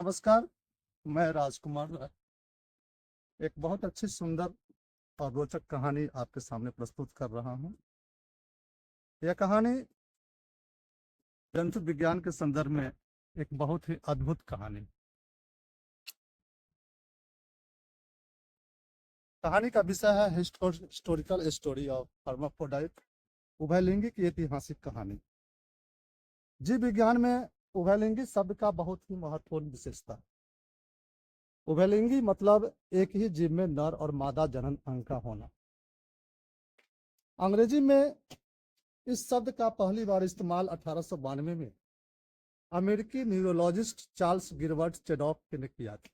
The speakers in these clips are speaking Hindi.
नमस्कार। मैं राजकुमार एक बहुत अच्छी सुंदर और रोचक कहानी आपके सामने प्रस्तुत कर रहा हूँ। यह कहानी जंतु विज्ञान के संदर्भ में एक बहुत ही अद्भुत कहानी। कहानी का विषय है हिस्टोरिकल स्टोरी ऑफ हर्माफ्रोडाइट, उभयलिंगी की ऐतिहासिक कहानी। जीव विज्ञान में उभयलिंगी शब्द का बहुत ही महत्वपूर्ण विशेषता। उभयलिंगी मतलब एक ही जीव में नर और मादा जनन अंग का होना। अंग्रेजी में इस शब्द का पहली बार इस्तेमाल 1892 में अमेरिकी न्यूरोलॉजिस्ट चार्ल्स गिलबर्ट चैडॉक ने किया था।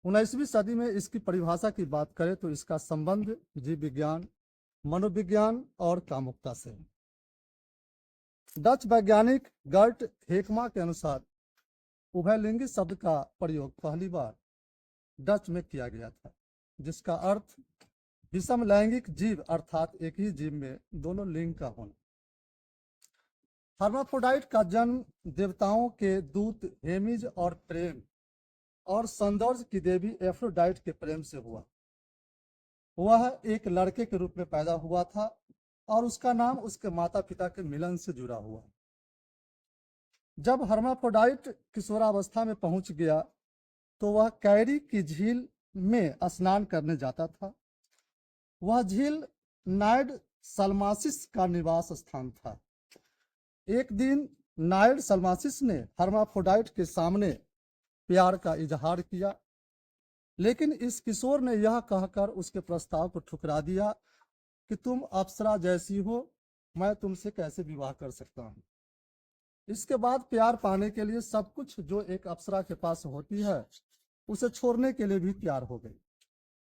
19वीं सदी में इसकी परिभाषा की बात करें तो इसका संबंध जीव विज्ञान, मनोविज्ञान और कामुकता से है। डच वैज्ञानिक गर्ट हेकमा के अनुसार उभयलिंगी शब्द का प्रयोग पहली बार डच में किया गया था, जिसका अर्थ विषम लैंगिक जीव अर्थात एक ही जीव में दोनों लिंग का होना। हर्माफ्रोडाइट का जन्म देवताओं के दूत हेमिज और प्रेम और सौंदर्य की देवी एफ्रोडाइट के प्रेम से हुआ। वह एक लड़के के रूप में पैदा हुआ था और उसका नाम उसके माता पिता के मिलन से जुड़ा हुआ। जब हर्माफ्रोडाइट किशोरावस्था में पहुंच गया तो वह कैरी की झील में स्नान करने जाता था। वह झील नाइड सलमासिस का निवास स्थान था। एक दिन नाइड सलमासिस ने हर्माफ्रोडाइट के सामने प्यार का इजहार किया, लेकिन इस किशोर ने यह कहकर उसके प्रस्ताव को ठुकरा दिया कि तुम अप्सरा जैसी हो, मैं तुमसे कैसे विवाह कर सकता हूँ। इसके बाद प्यार पाने के लिए सब कुछ जो एक अप्सरा के पास होती है उसे छोड़ने के लिए भी तैयार हो गई,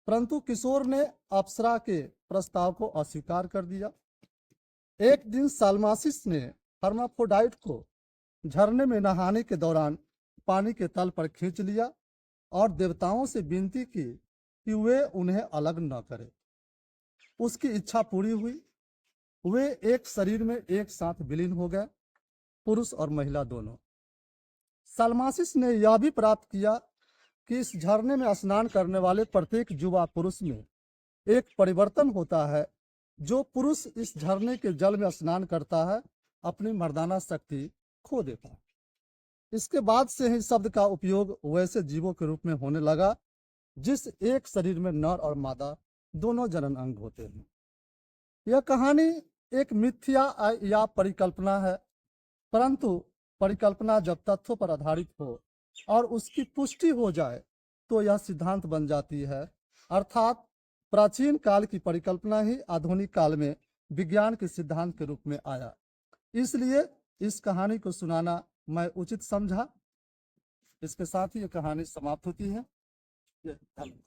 परंतु किशोर ने अप्सरा के प्रस्ताव को अस्वीकार कर दिया। एक दिन सालमासिस ने हर्माफ्रोडाइट को झरने में नहाने के दौरान पानी के तल पर खींच लिया और देवताओं से विनती की कि वे उन्हें अलग न करें। उसकी इच्छा पूरी हुई। वे एक शरीर में एक साथ विलीन हो गए, पुरुष और महिला दोनों। सालमासिस ने यह भी प्राप्त किया कि इस झरने में स्नान करने वाले प्रत्येक युवा पुरुष में एक परिवर्तन होता है। जो पुरुष इस झरने के जल में स्नान करता है अपनी मर्दाना शक्ति खो देता है। इसके बाद से ही शब्द का उपयोग वैसे जीवों के रूप में होने लगा जिस एक शरीर में नर और मादा दोनों जनन अंग होते हैं। यह कहानी एक मिथ्या या परिकल्पना है, परंतु परिकल्पना जब तथ्यों पर आधारित हो और उसकी पुष्टि हो जाए तो यह सिद्धांत बन जाती है। अर्थात प्राचीन काल की परिकल्पना ही आधुनिक काल में विज्ञान के सिद्धांत के रूप में आया। इसलिए इस कहानी को सुनाना मैं उचित समझा। इसके साथ ही यह कहानी समाप्त होती है। धन्यवाद।